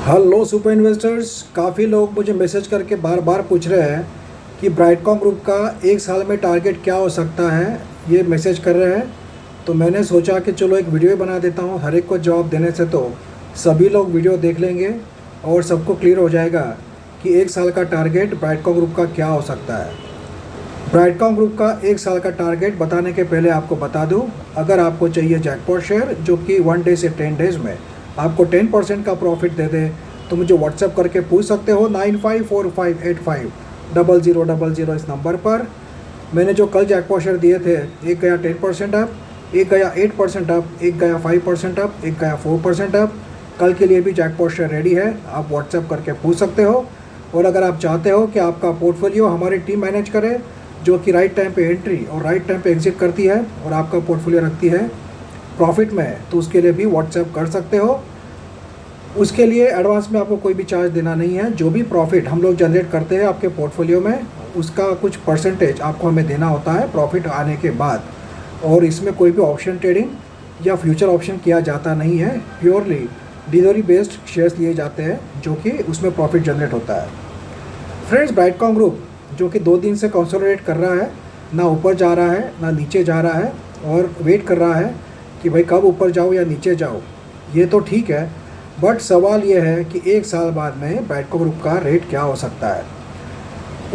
Hello super investors. काफ़ी लोग मुझे मैसेज करके बार बार पूछ रहे हैं कि ब्राइटकॉम ग्रुप का एक साल में टारगेट क्या हो सकता है, ये मैसेज कर रहे हैं। तो मैंने सोचा कि चलो एक वीडियो बना देता हूँ। हर एक को जवाब देने से तो सभी लोग वीडियो देख लेंगे और सबको क्लियर हो जाएगा कि एक साल का टारगेट ब्राइटकॉम ग्रुप का क्या हो सकता है। ब्राइटकॉम ग्रुप का एक साल का टारगेट बताने के पहले आपको बता दूं, अगर आपको चाहिए जैकपॉट शेयर जो कि 1 डे से 10 डेज़ में आपको 10% का प्रॉफिट दे दे, तो मुझे व्हाट्सएप करके पूछ सकते हो 9545850000 इस नंबर पर। मैंने जो कल जैकपॉट शेयर दिए थे, एक गया 10% अप, एक गया 8% अप, एक गया 5% अप, एक गया 4% अप। कल के लिए भी जैकपॉट शेयर रेडी है, आप व्हाट्सएप करके पूछ सकते हो। और अगर आप चाहते हो कि आपका पोर्टफोलियो हमारी टीम मैनेज करे, जो कि राइट टाइम पे एंट्री और राइट टाइम पे एग्जिट करती है और आपका पोर्टफोलियो रखती है प्रॉफिट में, तो उसके लिए भी व्हाट्सएप कर सकते हो। उसके लिए एडवांस में आपको कोई भी चार्ज देना नहीं है। जो भी प्रॉफिट हम लोग जनरेट करते हैं आपके पोर्टफोलियो में, उसका कुछ परसेंटेज आपको हमें देना होता है प्रॉफिट आने के बाद। और इसमें कोई भी ऑप्शन ट्रेडिंग या फ्यूचर ऑप्शन किया जाता नहीं है, प्योरली डिलीवरी बेस्ड शेयर्स लिए जाते हैं जो कि उसमें प्रॉफिट जनरेट होता है। फ्रेंड्स, ब्राइटकॉम ग्रुप जो कि 2 दिन से कंसोलिडेट कर रहा है, ना ऊपर जा रहा है ना नीचे जा रहा है, और वेट कर रहा है कि भाई कब ऊपर जाओ या नीचे जाओ। ये तो ठीक है, बट सवाल ये है कि एक साल बाद में ब्राइटकॉम ग्रुप का रेट क्या हो सकता है।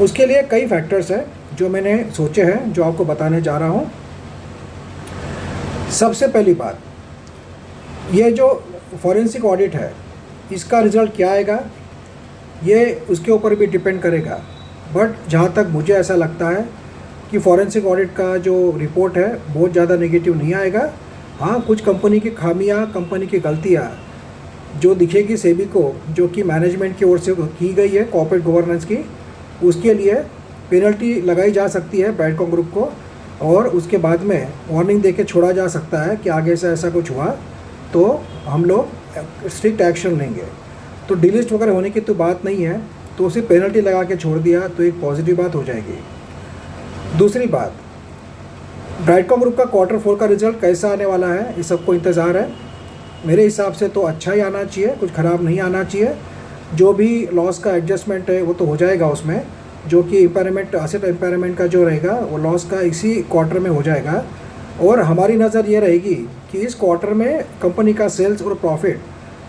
उसके लिए कई फैक्टर्स हैं जो मैंने सोचे हैं, जो आपको बताने जा रहा हूँ। सबसे पहली बात, ये जो फॉरेंसिक ऑडिट है, इसका रिज़ल्ट क्या आएगा ये उसके ऊपर भी डिपेंड करेगा। बट जहाँ तक मुझे ऐसा लगता है कि फॉरेंसिक ऑडिट का जो रिपोर्ट है बहुत ज़्यादा नेगेटिव नहीं आएगा। हाँ, कुछ कंपनी की खामियां, कंपनी की गलतियाँ जो दिखेगी सेबी को, जो कि मैनेजमेंट की ओर से की गई है कॉर्पोरेट गवर्नेंस की, उसके लिए पेनल्टी लगाई जा सकती है ब्राइटकॉम ग्रुप को, और उसके बाद में वार्निंग देके छोड़ा जा सकता है कि आगे से ऐसा कुछ हुआ तो हम लोग स्ट्रिक्ट एक्शन लेंगे। तो डिलिस्ट वगैरह होने की तो बात नहीं है, तो उसे पेनल्टी लगा के छोड़ दिया तो एक पॉजिटिव बात हो जाएगी। दूसरी बात, ब्राइटकॉम ग्रुप का Q4 का रिजल्ट कैसा आने वाला है, ये सबको इंतज़ार है। मेरे हिसाब से तो अच्छा ही आना चाहिए, कुछ ख़राब नहीं आना चाहिए। जो भी लॉस का एडजस्टमेंट है वो तो हो जाएगा उसमें, जो कि इम्पेयरमेंट, असेट इम्पेयरमेंट का जो रहेगा वो लॉस का इसी क्वार्टर में हो जाएगा। और हमारी नज़र ये रहेगी कि इस क्वार्टर में कंपनी का सेल्स और प्रॉफिट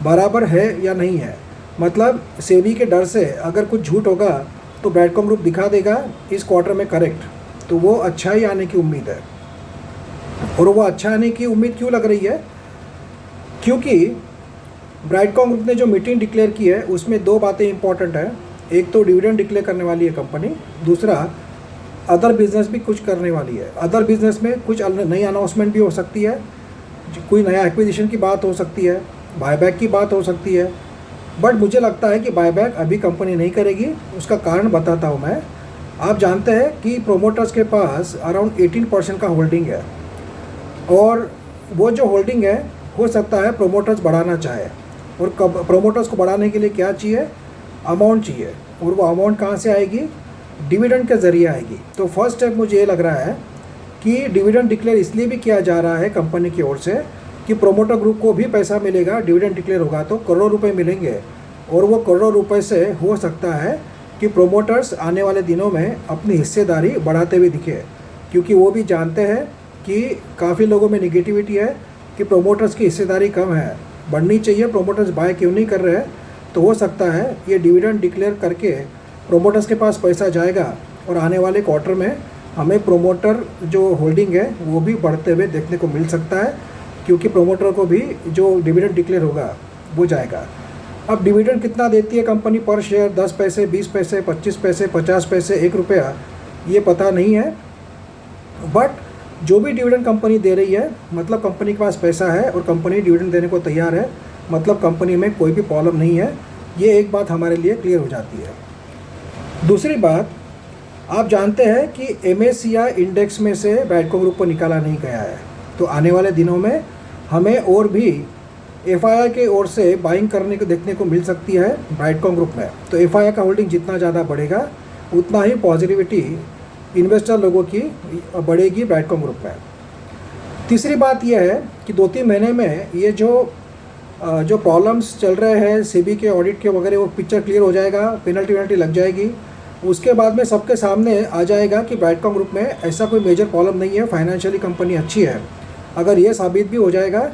बराबर है या नहीं है। मतलब सेबी के डर से अगर कुछ झूठ होगा तो ब्राइटकॉम ग्रुप दिखा देगा इस क्वार्टर में करेक्ट, तो वो अच्छा ही आने की उम्मीद है। और वो अच्छा आने की उम्मीद क्यों लग रही है, क्योंकि ब्राइटकॉम ग्रुप ने जो मीटिंग डिक्लेयर की है उसमें 2 बातें इंपॉर्टेंट है। एक तो डिविडेंड डिक्लेयर करने वाली है कंपनी, दूसरा अदर बिजनेस भी कुछ करने वाली है। अदर बिजनेस में कुछ नई अनाउंसमेंट भी हो सकती है, कोई नया एक्विजिशन की बात हो सकती है, बायबैक की बात हो सकती है। बट मुझे लगता है कि बायबैक अभी कंपनी नहीं करेगी। उसका कारण बताता हूँ मैं। आप जानते हैं कि प्रोमोटर्स के पास अराउंड 18% का होल्डिंग है, और वो जो होल्डिंग है हो सकता है प्रोमोटर्स बढ़ाना चाहे। और कब प्रोमोटर्स को बढ़ाने के लिए क्या चाहिए, अमाउंट चाहिए, और वो अमाउंट कहाँ से आएगी, डिविडेंड के ज़रिए आएगी। तो फर्स्ट स्टेप मुझे ये लग रहा है कि डिविडेंड डिक्लेयर इसलिए भी किया जा रहा है कंपनी की ओर से कि प्रोमोटर ग्रुप को भी पैसा मिलेगा। डिविडेंड डिक्लेयर होगा तो करोड़ों रुपए मिलेंगे, और वो करोड़ों रुपए से हो सकता है कि प्रोमोटर्स आने वाले दिनों में अपनी हिस्सेदारी बढ़ाते हुए दिखे, क्योंकि वो भी जानते हैं कि काफ़ी लोगों में निगेटिविटी है कि प्रोमोटर्स की हिस्सेदारी कम है, बढ़नी चाहिए, प्रोमोटर्स बाय क्यों नहीं कर रहे हैं। तो हो सकता है ये डिविडेंड डिक्लेयर करके प्रोमोटर्स के पास पैसा जाएगा, और आने वाले क्वार्टर में हमें प्रोमोटर जो होल्डिंग है वो भी बढ़ते हुए देखने को मिल सकता है, क्योंकि प्रोमोटर को भी जो डिविडेंड डिक्लेयर होगा वो जाएगा। अब डिविडेंड कितना देती है कंपनी पर शेयर, 10 पैसे, 20 पैसे, 25 पैसे, 50 पैसे, 1 रुपया, ये पता नहीं है। बट जो भी डिविडेंड कंपनी दे रही है, मतलब कंपनी के पास पैसा है और कंपनी डिविडेंड देने को तैयार है, मतलब कंपनी में कोई भी प्रॉब्लम नहीं है। ये एक बात हमारे लिए क्लियर हो जाती है। दूसरी बात, आप जानते हैं कि MSCI इंडेक्स में से ब्राइटकॉम ग्रुप को निकाला नहीं गया है, तो आने वाले दिनों में हमें और भी FII के ओर से बाइंग करने को देखने को मिल सकती है ब्राइटकॉम ग्रुप में। तो FII का होल्डिंग जितना ज़्यादा बढ़ेगा उतना ही पॉजिटिविटी इन्वेस्टर लोगों की बढ़ेगी ब्राइटकॉम ग्रुप में। तीसरी बात यह है कि 2-3 महीने में ये जो जो प्रॉब्लम्स चल रहे हैं सेबी के ऑडिट के वगैरह, वो पिक्चर क्लियर हो जाएगा, पेनल्टी वेनल्टी लग जाएगी। उसके बाद में सबके सामने आ जाएगा कि ब्राइटकॉम ग्रुप में ऐसा कोई मेजर प्रॉब्लम नहीं है, फाइनेंशियली कंपनी अच्छी है। अगर ये साबित भी हो जाएगा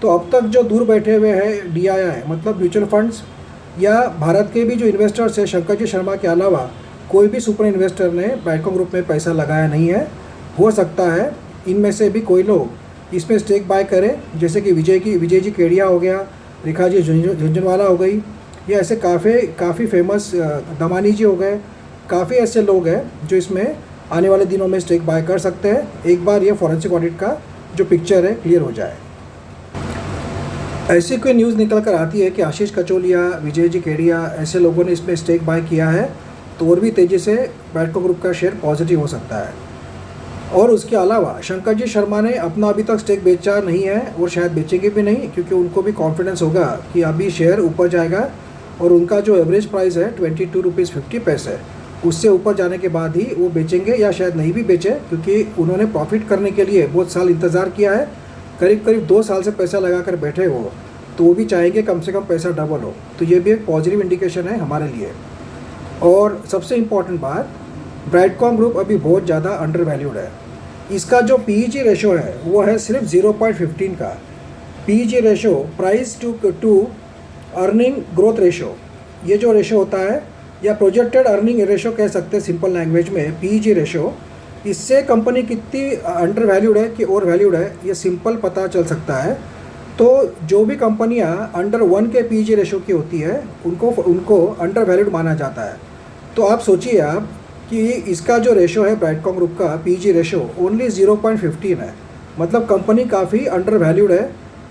तो अब तक जो दूर बैठे हुए हैं DII मतलब म्यूचुअल फंड्स या भारत के भी जो इन्वेस्टर्स हैं, शंकर जी शर्मा के अलावा कोई भी सुपर इन्वेस्टर ने ब्राइटकॉम ग्रुप में पैसा लगाया नहीं है। हो सकता है इनमें से भी कोई लोग इसमें स्टेक बाय करें, जैसे कि विजय जी केडिया हो गया, रेखा जी झुंझुनवाला हो गई, ये ऐसे काफ़ी फेमस दमानी जी हो गए। काफ़ी ऐसे लोग हैं जो इसमें आने वाले दिनों में स्टेक बाय कर सकते हैं, एक बार ये फॉरेंसिक ऑडिट का जो पिक्चर है क्लियर हो जाए। ऐसी कोई न्यूज़ निकल कर आती है कि आशीष कचोलिया, विजय जी केडिया ऐसे लोगों ने इसमें स्टेक बाय किया है, तो और भी तेज़ी से ब्राइटकॉम ग्रुप का शेयर पॉजिटिव हो सकता है। और उसके अलावा शंकर जी शर्मा ने अपना अभी तक स्टेक बेचा नहीं है और शायद बेचेंगे भी नहीं, क्योंकि उनको भी कॉन्फिडेंस होगा कि अभी शेयर ऊपर जाएगा और उनका जो एवरेज प्राइस है 22.50 उससे ऊपर जाने के बाद ही वो बेचेंगे, या शायद नहीं भी बेचें, क्योंकि उन्होंने प्रॉफिट करने के लिए बहुत साल इंतज़ार किया है, करीब 2 साल से पैसा लगा कर बैठे हो, तो वो भी चाहेंगे कम से कम पैसा डबल हो। तो ये भी एक पॉजिटिव इंडिकेशन है हमारे लिए। और सबसे इम्पॉर्टेंट बात, ब्राइटकॉम ग्रुप अभी बहुत ज़्यादा अंडर वैल्यूड है। इसका जो PEG रेशो है वो है सिर्फ 0.15 का। PEG ratio price to earning growth ratio, ये जो रेशो होता है या प्रोजेक्टेड अर्निंग रेशो कह सकते हैं सिंपल लैंग्वेज में, PEG रेशो, इससे कंपनी कितनी अंडर वैल्यूड है कि ओवर वैल्यूड है ये सिंपल पता चल सकता है। तो जो भी कंपनियां अंडर 1 के PEG रेशो की होती है उनको अंडर वैल्यूड माना जाता है। तो आप सोचिए आप कि इसका जो रेशो है ब्राइटकॉम ग्रुप का PEG रेशो ओनली 0.15 है, मतलब कंपनी काफ़ी अंडर वैल्यूड है।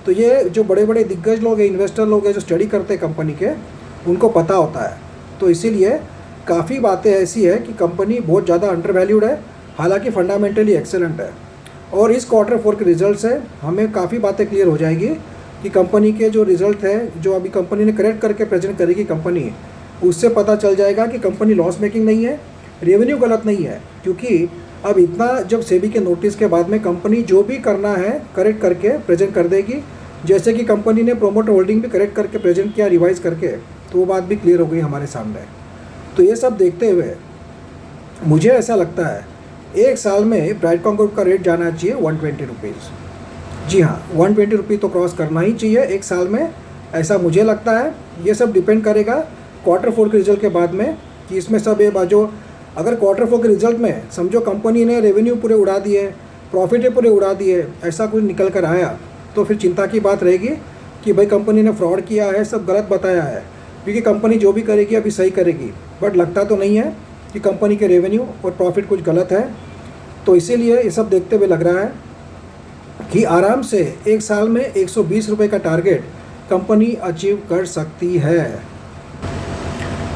तो ये जो बड़े बड़े दिग्गज लोग हैं, इन्वेस्टर लोग हैं जो स्टडी करते हैं कंपनी के, उनको पता होता है। तो इसीलिए काफ़ी बातें ऐसी है कि कंपनी बहुत ज़्यादा अंडर वैल्यूड है, हालांकि फंडामेंटली एक्सेलेंट है। और इस Q4 के रिजल्ट से हमें काफ़ी बातें क्लियर हो जाएगी कि कंपनी के जो रिज़ल्ट है, जो अभी कंपनी ने करेक्ट करके प्रेजेंट करेगी कंपनी, उससे पता चल जाएगा कि कंपनी लॉस मेकिंग नहीं है, रेवेन्यू गलत नहीं है। क्योंकि अब इतना जब सेबी के नोटिस के बाद में कंपनी जो भी करना है करेक्ट करके प्रेजेंट कर देगी, जैसे कि कंपनी ने प्रोमोटर होल्डिंग भी करेक्ट करके प्रेजेंट किया रिवाइज करके, तो वो बात भी क्लियर हो गई हमारे सामने। तो ये सब देखते हुए मुझे ऐसा लगता है एक साल में ब्राइटकॉम ग्रुप का रेट जाना चाहिए 120 रुपीज़। जी हाँ, 120 रुपये तो क्रॉस करना ही चाहिए एक साल में, ऐसा मुझे लगता है। ये सब डिपेंड करेगा Q4 के रिजल्ट के बाद में कि इसमें सब ये बाजो, अगर Q4 के रिजल्ट में समझो कंपनी ने रेवेन्यू पूरे उड़ा दिए, प्रॉफिट पूरे उड़ा दिए, ऐसा कुछ निकल कर आया, तो फिर चिंता की बात रहेगी कि भाई कंपनी ने फ्रॉड किया है, सब गलत बताया है। क्योंकि कंपनी जो भी करेगी अभी सही करेगी, बट लगता तो नहीं है कि कंपनी के रेवेन्यू और प्रॉफिट कुछ गलत है। तो इसीलिए ये सब देखते हुए लग रहा है कि आराम से एक साल में 120 रुपये का टारगेट कंपनी अचीव कर सकती है।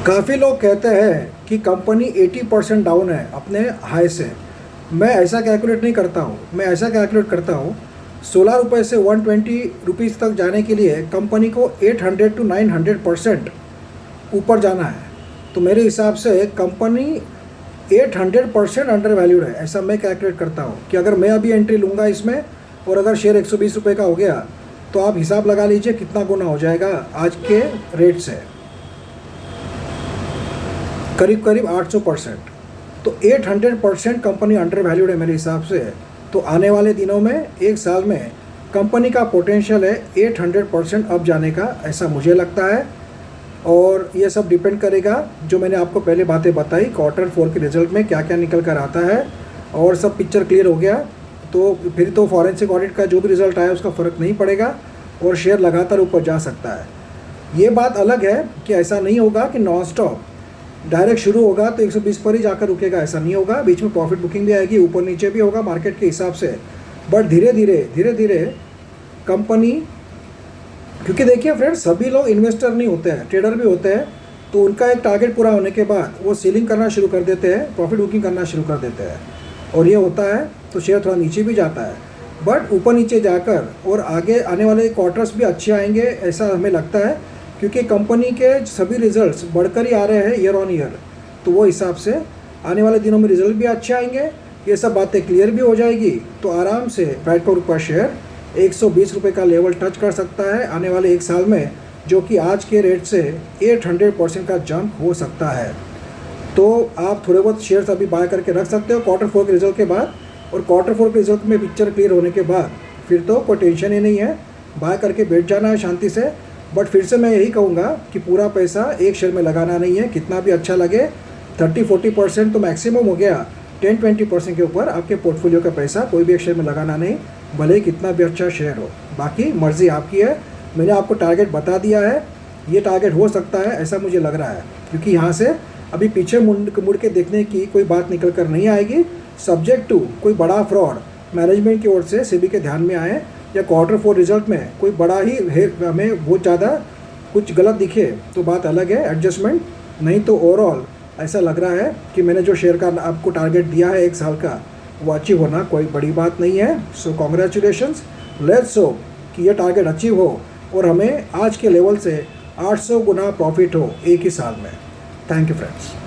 काफ़ी लोग कहते हैं कि कंपनी 80% डाउन है अपने हाई से। मैं ऐसा कैलकुलेट नहीं करता हूँ, मैं ऐसा कैलकुलेट करता हूँ 16 रुपये से 120 रुपीज़ तक जाने के लिए कंपनी को 800 to 900% ऊपर जाना है। तो मेरे हिसाब से कंपनी 800% अंडर वैल्यूड है, ऐसा मैं कैलकुलेट करता हूँ। कि अगर मैं अभी एंट्री लूँगा इसमें और अगर शेयर 120 रुपये का हो गया, तो आप हिसाब लगा लीजिए कितना गुना हो जाएगा आज के रेट से, करीब 800%। तो 800% कंपनी अंडर वैल्यूड है मेरे हिसाब से। तो आने वाले दिनों में एक साल में कंपनी का पोटेंशियल है 800% अप जाने का, ऐसा मुझे लगता है। और ये सब डिपेंड करेगा जो मैंने आपको पहले बातें बताई Q4 के रिजल्ट में क्या क्या निकल कर आता है, और सब पिक्चर क्लियर हो गया तो फिर तो फॉरेंसिक ऑडिट का जो भी रिजल्ट आया उसका फ़र्क नहीं पड़ेगा और शेयर लगातार ऊपर जा सकता है। ये बात अलग है कि ऐसा नहीं होगा कि नॉन स्टॉप डायरेक्ट शुरू होगा तो 120 पर ही जाकर रुकेगा, ऐसा नहीं होगा। बीच में प्रॉफिट बुकिंग भी आएगी, ऊपर नीचे भी होगा मार्केट के हिसाब से। बट धीरे धीरे कंपनी, क्योंकि देखिए फ्रेंड्स, सभी लोग इन्वेस्टर नहीं होते हैं, ट्रेडर भी होते हैं। तो उनका एक टारगेट पूरा होने के बाद वो सेलिंग करना शुरू कर देते हैं, प्रॉफिट बुकिंग करना शुरू कर देते हैं, और ये होता है तो शेयर थोड़ा नीचे भी जाता है। बट ऊपर नीचे जाकर और आगे आने वाले क्वार्टर्स भी अच्छे आएंगे ऐसा हमें लगता है, क्योंकि कंपनी के सभी रिजल्ट्स बढ़कर ही आ रहे हैं ईयर ऑन ईयर। तो वो हिसाब से आने वाले दिनों में रिजल्ट भी अच्छे आएंगे, ये सब बातें क्लियर भी हो जाएगी, तो आराम से ब्राइटकॉम ग्रुप का शेयर 120 रुपये का लेवल टच कर सकता है आने वाले 1 साल में, जो कि आज के रेट से 800% का जंप हो सकता है। तो आप थोड़े बहुत शेयर्स अभी बाय करके रख सकते हो Q4 के रिजल्ट के बाद, और Q4 के रिजल्ट में पिक्चर क्लियर होने के बाद फिर तो कोई टेंशन ही नहीं है, बाय करके बैठ जाना है शांति से। बट फिर से मैं यही कहूँगा कि पूरा पैसा एक शेयर में लगाना नहीं है, कितना भी अच्छा लगे 30-40% तो मैक्सिमम हो गया, 10-20% के ऊपर आपके पोर्टफोलियो का पैसा कोई भी एक शेयर में लगाना नहीं, भले ही कितना भी अच्छा शेयर हो। बाकी मर्ज़ी आपकी है। मैंने आपको टारगेट बता दिया है, ये टारगेट हो सकता है ऐसा मुझे लग रहा है, क्योंकि यहाँ से अभी पीछे मुड़ के देखने की कोई बात निकल कर नहीं आएगी, सब्जेक्ट टू कोई बड़ा फ्रॉड मैनेजमेंट की ओर से सेबी के ध्यान में आए, या Q4 रिजल्ट में कोई बड़ा ही हमें बहुत ज़्यादा कुछ गलत दिखे तो बात अलग है, एडजस्टमेंट। नहीं तो ओवरऑल ऐसा लग रहा है कि मैंने जो शेयर का आपको टारगेट दिया है 1 साल का, वो अचीव होना कोई बड़ी बात नहीं है। सो कॉन्ग्रेचुलेशंस, लेट्स होप कि ये टारगेट अचीव हो और हमें आज के लेवल से 800 गुना प्रॉफिट हो एक ही साल में। Thank you friends.